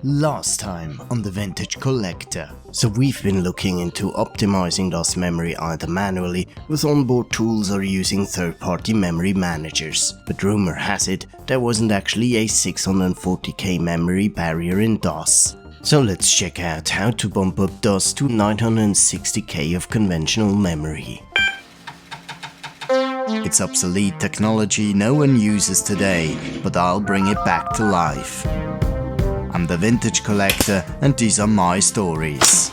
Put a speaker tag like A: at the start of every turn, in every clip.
A: Last time on the Vintage Collector. So we've been looking into optimizing DOS memory either manually with onboard tools or using third-party memory managers. But rumor has it there wasn't actually a 640k memory barrier in DOS. So let's check out how to bump up DOS to 960k of conventional memory. It's obsolete technology no one uses today, but I'll bring it back to life. I'm the Vintage Collector and these are my stories.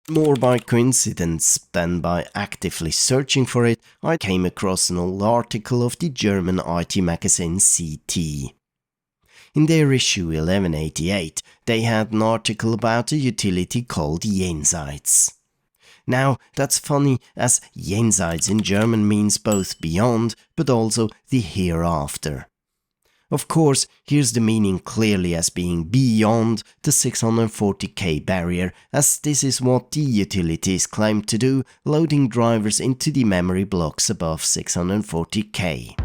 A: More by coincidence than by actively searching for it, I came across an old article of the German IT magazine CT. In their issue 1188, they had an article about a utility called JENSEITS. Now, that's funny, as JENSEITS in German means both beyond, but also the hereafter. Of course, here's the meaning clearly as being beyond the 640k barrier, as this is what the utilities claim to do, loading drivers into the memory blocks above 640k.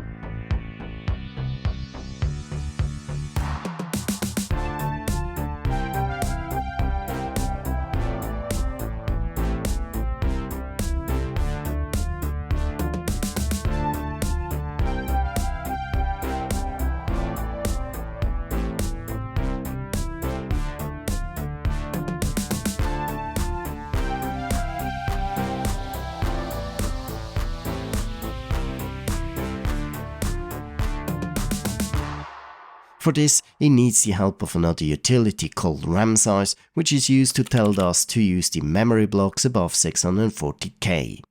A: For this, it needs the help of another utility called RAM size, which is used to tell DOS to use the memory blocks above 640k.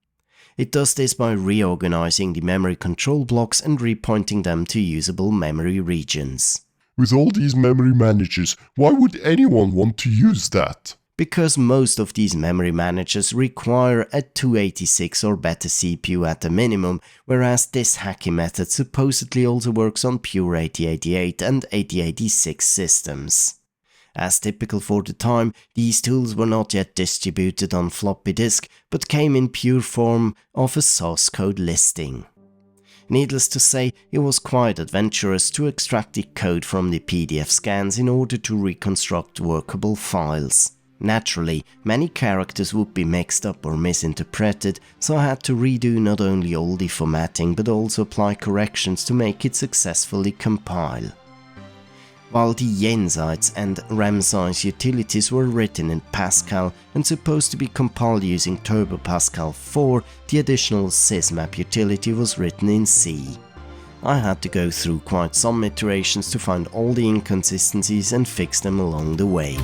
A: It does this by reorganizing the memory control blocks and repointing them to usable memory regions.
B: With all these memory managers, why would anyone want to use that?
A: Because most of these memory managers require a 286 or better CPU at a minimum, whereas this hacky method supposedly also works on pure 8088 and 8086 systems. As typical for the time, these tools were not yet distributed on floppy disk, but came in pure form of a source code listing. Needless to say, it was quite adventurous to extract the code from the PDF scans in order to reconstruct workable files. Naturally, many characters would be mixed up or misinterpreted, so I had to redo not only all the formatting but also apply corrections to make it successfully compile. While the JENSEITS and RAM size utilities were written in Pascal and supposed to be compiled using Turbo Pascal 4, the additional sysmap utility was written in C. I had to go through quite some iterations to find all the inconsistencies and fix them along the way.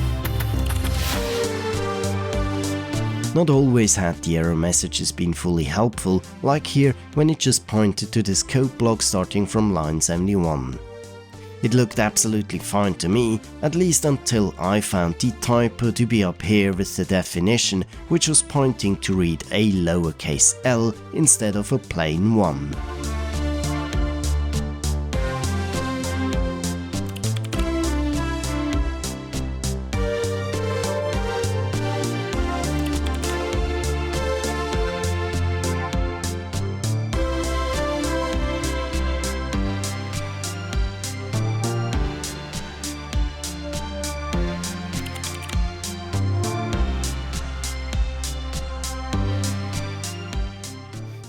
A: Not always had the error messages been fully helpful, like here when it just pointed to this code block starting from line 71. It looked absolutely fine to me, at least until I found the typo to be up here with the definition, which was pointing to read a lowercase l instead of a plain 1.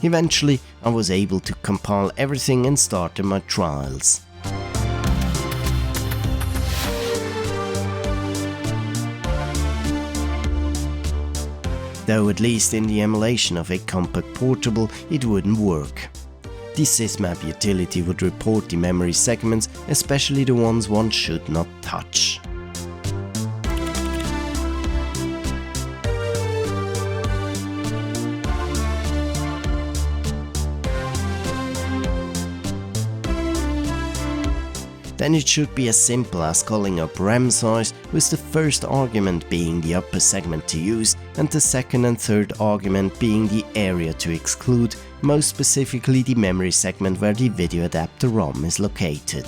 A: Eventually, I was able to compile everything and started my trials. Though at least in the emulation of a compact portable, it wouldn't work. The sysmap utility would report the memory segments, especially the ones one should not touch. Then it should be as simple as calling up RAM size, with the first argument being the upper segment to use and the second and third argument being the area to exclude, most specifically the memory segment where the video adapter ROM is located.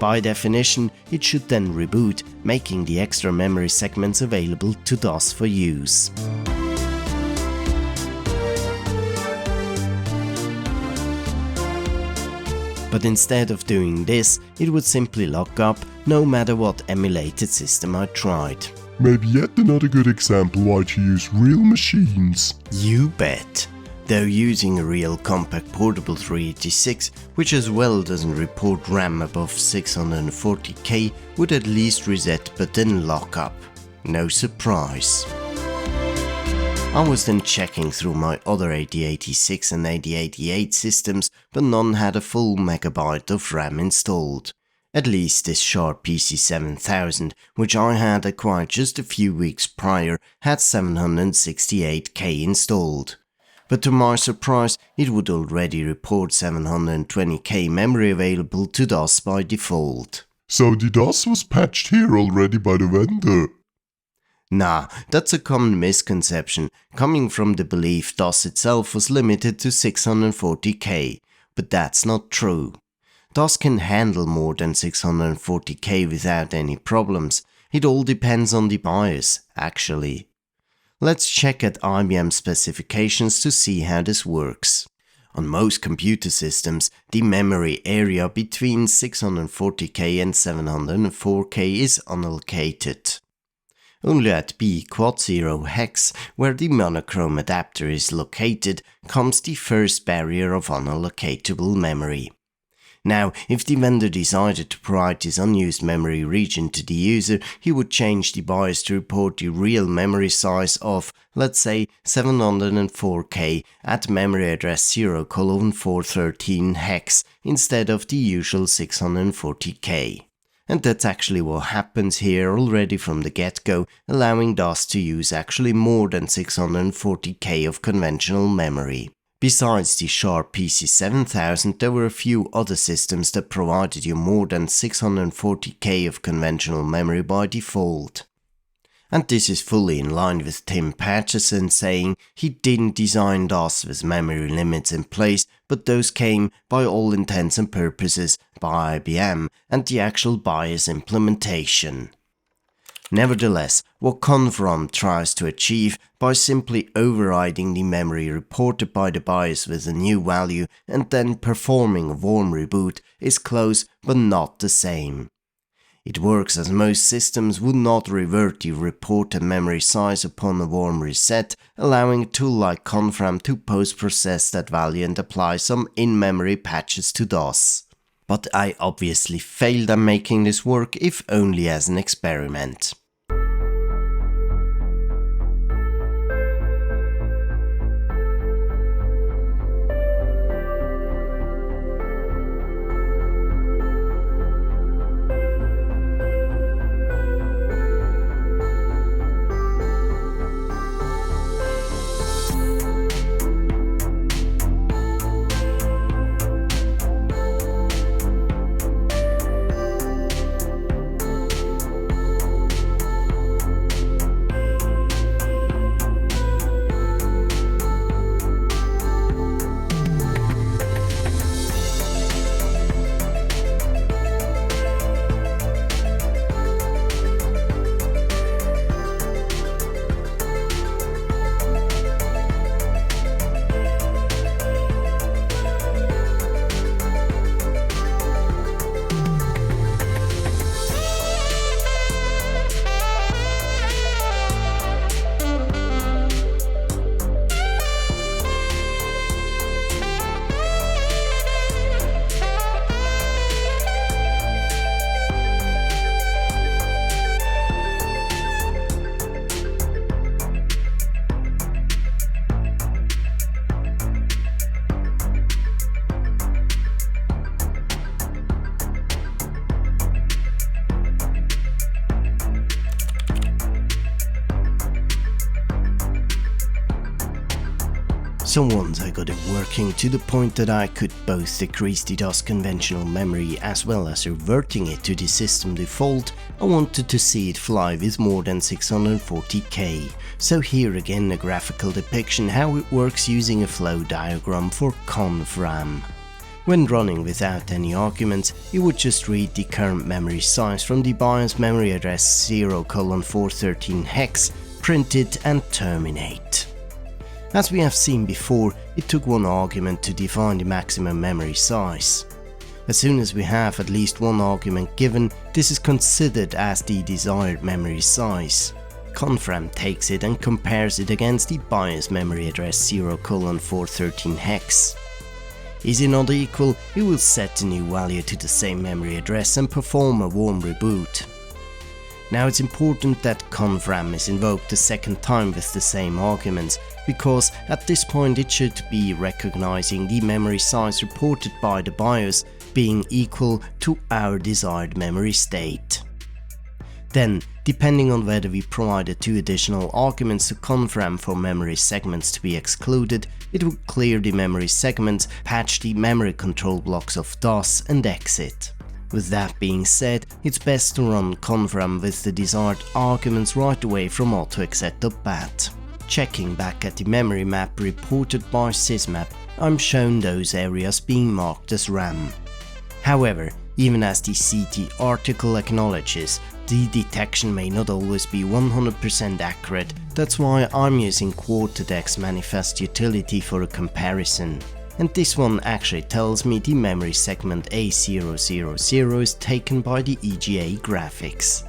A: By definition, it should then reboot, making the extra memory segments available to DOS for use. But instead of doing this, it would simply lock up no matter what emulated system I tried.
B: Maybe yet another good example why to use real machines.
A: You bet. Though using a real compact portable 386, which as well doesn't report RAM above 640K, would at least reset but then lock up. No surprise. I was then checking through my other 8086 and 8088 systems, but none had a full megabyte of RAM installed. At least this Sharp PC7000, which I had acquired just a few weeks prior, had 768K installed. But to my surprise, it would already report 720K memory available to DOS by default.
B: So the DOS was patched here already by the vendor.
A: Nah, that's a common misconception, coming from the belief DOS itself was limited to 640K, but that's not true. DOS can handle more than 640K without any problems. It all depends on the BIOS, actually. Let's check at IBM specifications to see how this works. On most computer systems, the memory area between 640K and 704K is unallocated. Only at B.0 hex, where the monochrome adapter is located, comes the first barrier of unallocatable memory. Now, if the vendor decided to provide this unused memory region to the user, he would change the BIOS to report the real memory size of, let's say, 704K at memory address 0:413 hex instead of the usual 640K. And that's actually what happens here already from the get-go, allowing DOS to use actually more than 640K of conventional memory. Besides the Sharp PC7000, there were a few other systems that provided you more than 640K of conventional memory by default. And this is fully in line with Tim Patterson saying he didn't design DOS with memory limits in place, but those came, by all intents and purposes, by IBM and the actual BIOS implementation. Nevertheless, what CONFRAM tries to achieve by simply overriding the memory reported by the BIOS with a new value and then performing a warm reboot is close but not the same. It works as most systems would not revert the reported memory size upon a warm reset, allowing a tool like CONFRAM to post-process that value and apply some in-memory patches to DOS. But I obviously failed at making this work, if only as an experiment. So once I got it working to the point that I could both decrease the DOS conventional memory as well as reverting it to the system default, I wanted to see it fly with more than 640K. So here again a graphical depiction how it works using a flow diagram for CONFRAM. When running without any arguments, it would just read the current memory size from the BIOS memory address 0:413 hex, print it and terminate. As we have seen before, it took one argument to define the maximum memory size. As soon as we have at least one argument given, this is considered as the desired memory size. CONFRAM takes it and compares it against the BIOS memory address 0:413 hex. Is it not equal, it will set the new value to the same memory address and perform a warm reboot. Now it's important that CONFRAM is invoked a second time with the same arguments, because at this point it should be recognizing the memory size reported by the BIOS being equal to our desired memory state. Then, depending on whether we provided 2 additional arguments to CONFRAM for memory segments to be excluded, it would clear the memory segments, patch the memory control blocks of DOS and exit. With that being said, it's best to run CONFRAM with the desired arguments right away from upto.exec.bat. Checking back at the memory map reported by sysmap, I'm shown those areas being marked as RAM. However, even as the CT article acknowledges, the detection may not always be 100% accurate, that's why I'm using Quartodec's manifest utility for a comparison. And this one actually tells me the memory segment A000 is taken by the EGA graphics.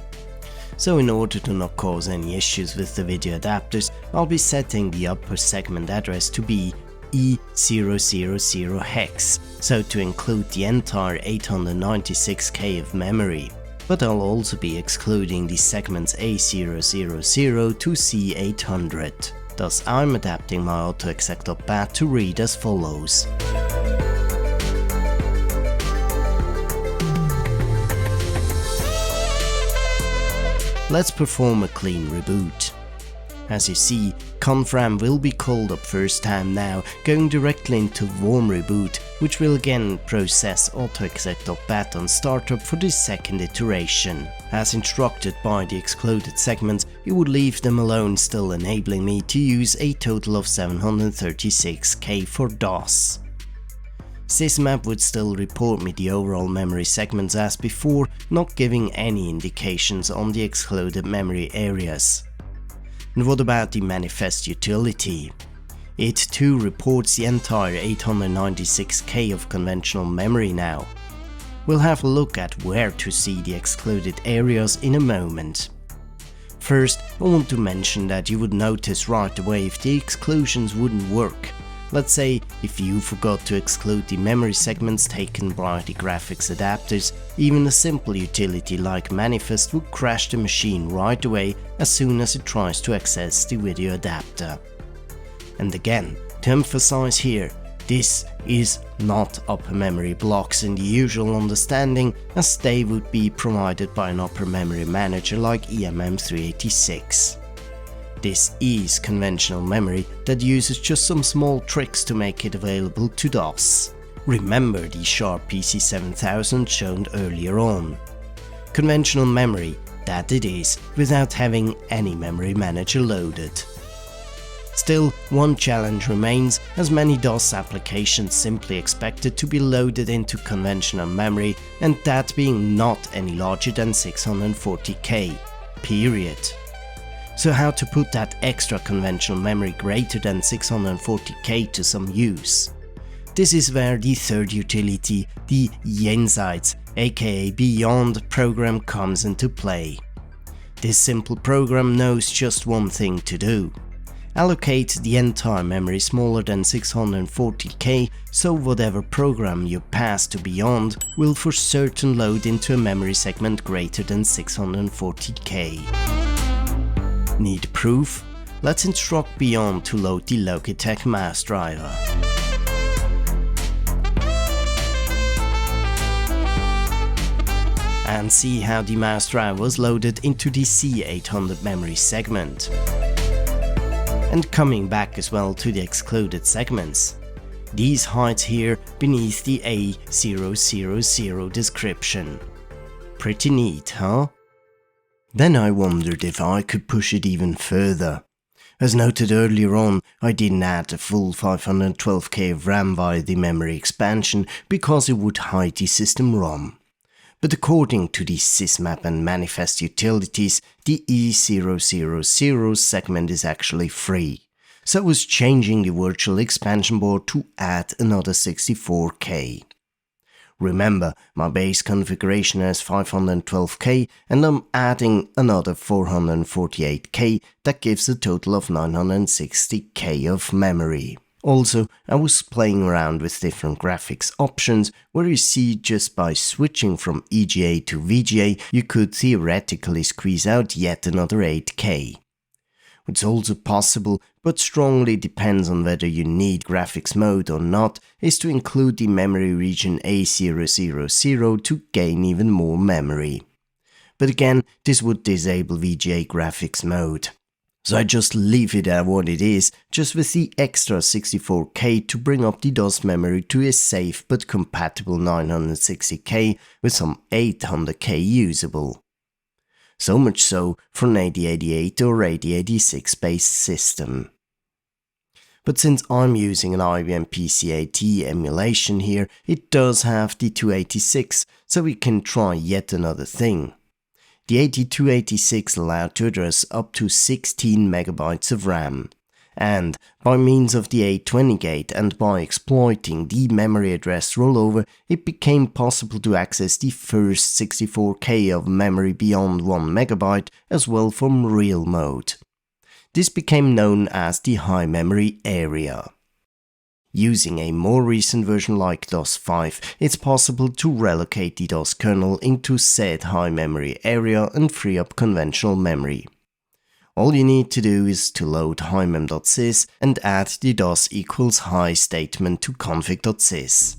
A: So in order to not cause any issues with the video adapters, I'll be setting the upper segment address to be E000 hex, so to include the entire 896K of memory. But I'll also be excluding the segments A000 to C800. Thus I'm adapting my upto.exec.bat to read as follows. Let's perform a clean reboot. As you see, CONFRAM will be called up first time now, going directly into warm reboot, which will again process upto.exec.bat on startup for the second iteration. As instructed by the excluded segments, it would leave them alone, still enabling me to use a total of 736K for DOS. Sysmap would still report me the overall memory segments as before, not giving any indications on the excluded memory areas. And what about the manifest utility? It too reports the entire 896K of conventional memory now. We'll have a look at where to see the excluded areas in a moment. First, I want to mention that you would notice right away if the exclusions wouldn't work. Let's say if you forgot to exclude the memory segments taken by the graphics adapters, even a simple utility like manifest would crash the machine right away as soon as it tries to access the video adapter. And again, to emphasize here, this is not upper memory blocks in the usual understanding, as they would be provided by an upper memory manager like EMM386. This is conventional memory that uses just some small tricks to make it available to DOS. Remember the Sharp PC7000 shown earlier on. Conventional memory, that it is, without having any memory manager loaded. Still, one challenge remains, as many DOS applications simply expected to be loaded into conventional memory, and that being not any larger than 640K, period. So how to put that extra conventional memory greater than 640K to some use? This is where the third utility, the JENSEITS, aka Beyond program, comes into play. This simple program knows just one thing to do. Allocate the entire memory smaller than 640K, so whatever program you pass to Beyond will for certain load into a memory segment greater than 640K. Need proof? Let's instruct Beyond to load the Logitech mouse driver. And see how the mouse driver was loaded into the C800 memory segment. And coming back as well to the excluded segments. These hide here beneath the A000 description. Pretty neat, huh? Then I wondered if I could push it even further. As noted earlier on, I didn't add the full 512K of RAM via the memory expansion because it would hide the system ROM. But according to the sysmap and manifest utilities, the E000 segment is actually free. So I was changing the virtual expansion board to add another 64K. Remember, my base configuration has 512K and I'm adding another 448K, that gives a total of 960K of memory. Also, I was playing around with different graphics options, where you see just by switching from EGA to VGA you could theoretically squeeze out yet another 8K. It's also possible, but strongly depends on whether you need graphics mode or not, is to include the memory region A000 to gain even more memory. But again, this would disable VGA graphics mode. So I just leave it at what it is, just with the extra 64K to bring up the DOS memory to a safe but compatible 960K with some 800K usable. So much so for an 8088 or 8086 based system. But since I'm using an IBM PCAT emulation here, it does have the 286, so we can try yet another thing. The 8286 allowed to address up to 16 MB of RAM. And by means of the 820 gate and by exploiting the memory address rollover, it became possible to access the first 64K of memory beyond 1 MB as well from real mode. This became known as the high memory area. Using a more recent version like DOS 5, it's possible to relocate the DOS kernel into said high memory area and free up conventional memory. All you need to do is to load himem.sys and add the DOS equals high statement to config.sys.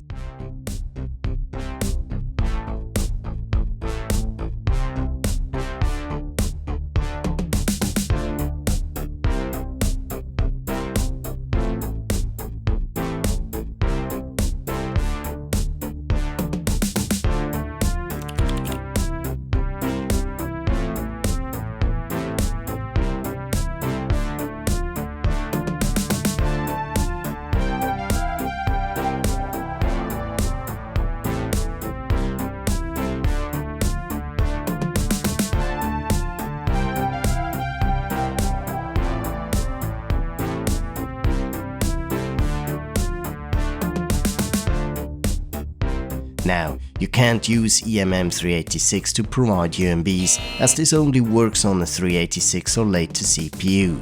A: Now, you can't use EMM386 to provide UMBs, as this only works on a 386 or later CPU.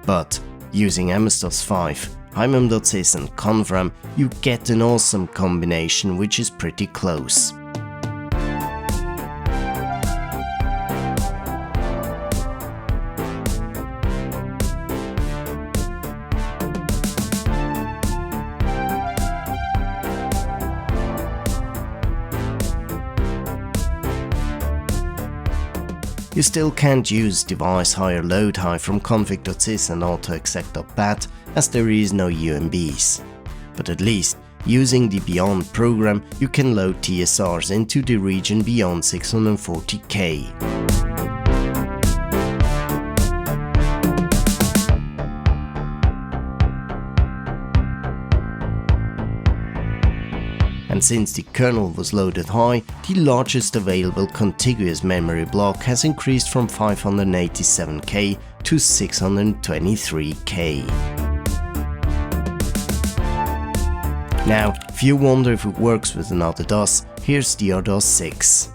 A: But, using MS-DOS 5, himem.sys and CONFRAM, you get an awesome combination which is pretty close. You still can't use device higher load high from config.sys and autoexec.bat as there is no UMBs. But at least, using the Beyond program, you can load TSRs into the region beyond 640K. And since the kernel was loaded high, the largest available contiguous memory block has increased from 587K to 623K. Now, if you wonder if it works with another DOS, here's the DOS 6.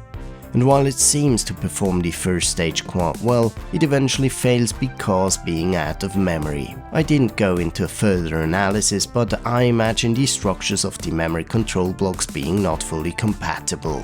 A: And while it seems to perform the first stage quite well, it eventually fails because being out of memory. I didn't go into a further analysis, but I imagine the structures of the memory control blocks being not fully compatible.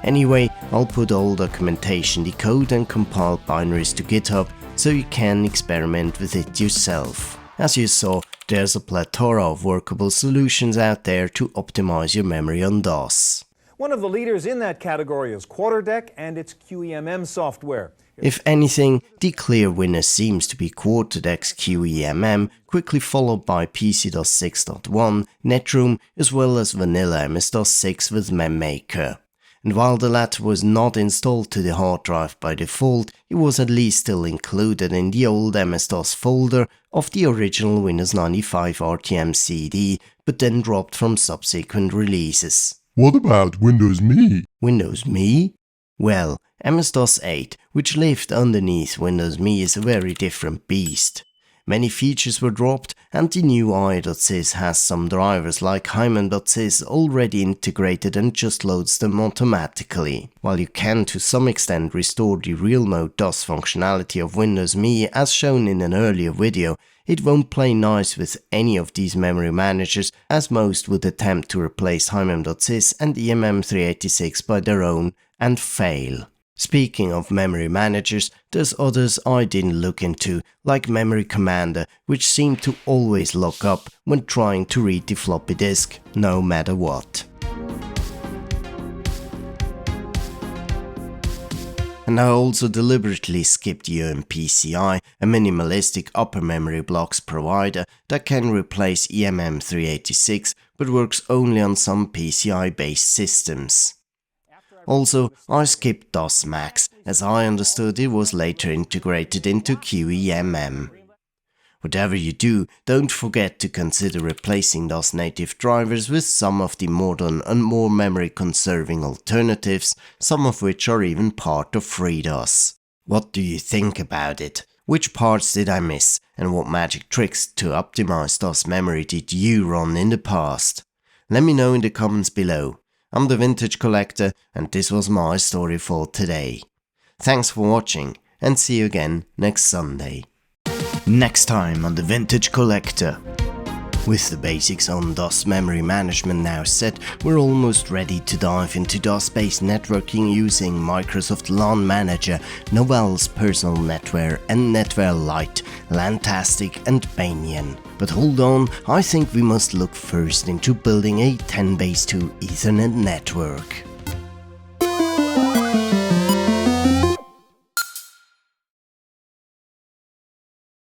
A: Anyway, I'll put all documentation, the code and compiled binaries to GitHub so you can experiment with it yourself. As you saw, there's a plethora of workable solutions out there to optimize your memory on DOS.
C: One of the leaders in that category is Quarterdeck and its QEMM software.
A: If anything, the clear winner seems to be Quarterdeck's QEMM, quickly followed by PC-DOS 6.1, Netroom, as well as vanilla MS-DOS 6 with MemMaker. and while the latter was not installed to the hard drive by default, it was at least still included in the old MS-DOS folder of the original Windows 95 RTM CD, but then dropped from subsequent releases.
B: What about Windows Me?
A: Windows Me? Well, MS-DOS 8, which lived underneath Windows Me, is a very different beast. Many features were dropped, and the new IE.sys has some drivers like Hyman.sys already integrated and just loads them automatically. While you can to some extent restore the real mode DOS functionality of Windows Me as shown in an earlier video, it won't play nice with any of these memory managers, as most would attempt to replace Hyman.sys and EMM386 by their own and fail. Speaking of memory managers, there's others I didn't look into, like Memory Commander, which seemed to always lock up when trying to read the floppy disk, no matter what. And I also deliberately skipped UMPCI, a minimalistic upper memory blocks provider that can replace EMM386 but works only on some PCI-based systems. Also, I skipped DOS Max, as I understood it was later integrated into QEMM. Whatever you do, don't forget to consider replacing DOS native drivers with some of the modern and more memory conserving alternatives, some of which are even part of FreeDOS. What do you think about it? Which parts did I miss, and what magic tricks to optimize DOS memory did you run in the past? Let me know in the comments below. I'm the Vintage Collector, and this was my story for today. Thanks for watching, and see you again next Sunday. Next time on the Vintage Collector. With the basics on DOS memory management now set, we're almost ready to dive into DOS-based networking using Microsoft LAN Manager, Novell's Personal Netware and Netware Lite, Lantastic and Banyan. But hold on, I think we must look first into building a 10 base 2 Ethernet network.